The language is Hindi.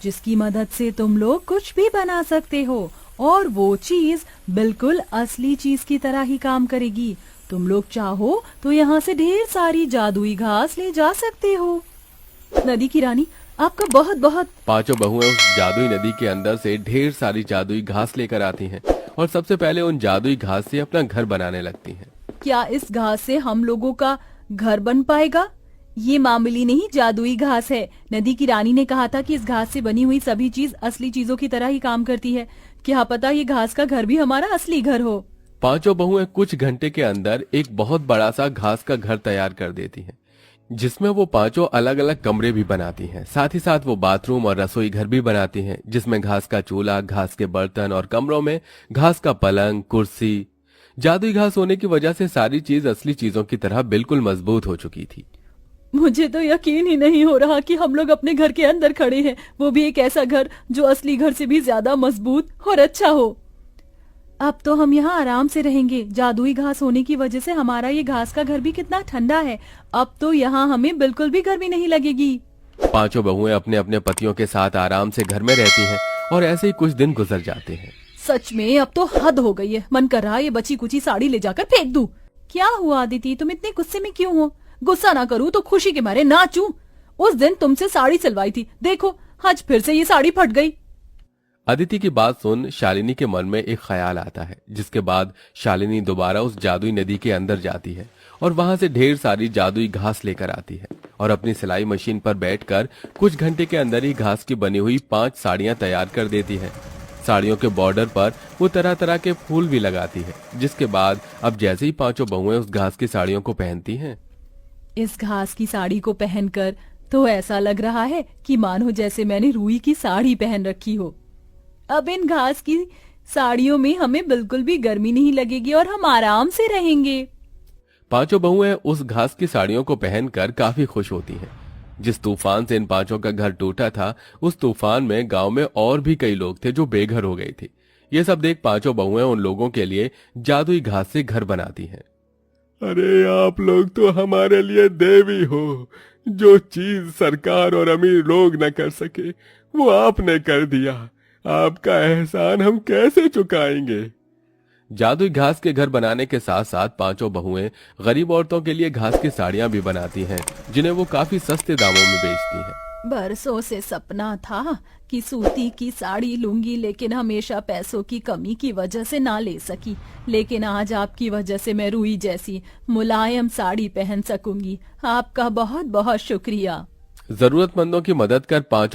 जिसकी मदद से तुम लोग कुछ भी बना सकते हो और वो चीज बिल्कुल असली चीज की तरह ही काम करेगी। तुम लोग चाहो तो यहाँ से ढेर सारी जादुई घास ले जा सकते हो। नदी की रानी, आपका बहुत बहुत। पांचों बहुएं उस जादुई नदी के अंदर से ढेर सारी जादुई घास लेकर आती हैं और सबसे पहले उन जादुई घास से अपना घर बनाने लगती हैं। क्या इस घास से हम लोगों का घर बन पाएगा? ये मामूली नहीं जादुई घास है। नदी की रानी ने कहा था कि इस घास से बनी हुई सभी चीज असली चीजों की तरह ही काम करती है। क्या पता ये घास का घर भी हमारा असली घर हो। पांचों बहुएं कुछ घंटे के अंदर एक बहुत बड़ा सा घास का घर तैयार कर देती हैं, जिसमें वो पांचों अलग अलग कमरे भी बनाती हैं। साथ ही साथ वो बाथरूम और रसोई घर भी बनाती हैं, जिसमें घास का चूल्हा, घास के बर्तन और कमरों में घास का पलंग, कुर्सी। जादुई घास होने की वजह से सारी चीज असली चीजों की तरह बिल्कुल मजबूत हो चुकी थी। मुझे तो यकीन ही नहीं हो रहा कि हम लोग अपने घर के अंदर खड़े हैं, वो भी एक ऐसा घर जो असली घर से भी ज्यादा मजबूत और अच्छा हो। अब तो हम यहाँ आराम से रहेंगे। जादुई घास होने की वजह से हमारा ये घास का घर भी कितना ठंडा है। अब तो यहाँ हमें बिल्कुल भी गर्मी नहीं लगेगी। पांचों बहुएं अपने अपने पतियों के साथ आराम से घर में रहती हैं और ऐसे ही कुछ दिन गुजर जाते हैं। सच में अब तो हद हो गई है। मन कर रहा है ये बची कुची साड़ी ले जाकर फेंक दूं। क्या हुआ अदिति, तुम इतने गुस्से में क्यों हो? गुस्सा ना करूं तो खुशी के मारे नाचूं। उस दिन तुमसे साड़ी सिलवाई थी, देखो आज फिर से ये साड़ी फट गई। अदिति की बात सुन शालिनी के मन में एक ख्याल आता है, जिसके बाद शालिनी दोबारा उस जादुई नदी के अंदर जाती है और वहां से ढेर सारी जादुई घास लेकर आती है और अपनी सिलाई मशीन पर बैठकर कुछ घंटे के अंदर ही घास की बनी हुई 5 साड़ियां तैयार कर देती है। साड़ियों के बॉर्डर पर वो तरह तरह के फूल भी लगाती है, जिसके बाद अब जैसे ही पांचों बहुएं उस घास की साड़ियों को पहनती हैं, इस घास की साड़ी को पहनकर तो ऐसा लग रहा है कि मानो जैसे मैंने रुई की साड़ी पहन रखी हो। अब इन घास की साड़ियों में हमें बिल्कुल भी गर्मी नहीं लगेगी और हम आराम से रहेंगे। पांचों बहुएं उस घास की साड़ियों को पहनकर काफी खुश होती हैं। जिस तूफान से इन पांचों का घर टूटा था, उस तूफान में गांव में और भी कई लोग थे जो बेघर हो गए थे। ये सब देख पांचों बहुएं उन लोगों के लिए जादुई घास से घर बनाती हैं। अरे आप लोग तो हमारे लिए देवी हो। जो चीज सरकार और अमीर लोग न कर सके वो आपने कर दिया। आपका एहसान हम कैसे चुकाएंगे। जादुई घास के घर बनाने के साथ साथ पांचों बहुएं गरीब औरतों के लिए घास की साड़ियां भी बनाती हैं, जिन्हें वो काफी सस्ते दामों में बेचती हैं। बरसों से सपना था कि सूती की साड़ी लूंगी, लेकिन हमेशा पैसों की कमी की वजह से ना ले सकी। लेकिन आज आपकी वजह से मैं रुई जैसी मुलायम साड़ी पहन सकूंगी। आपका बहुत बहुत शुक्रिया। जरूरतमंदों की मदद कर पांचों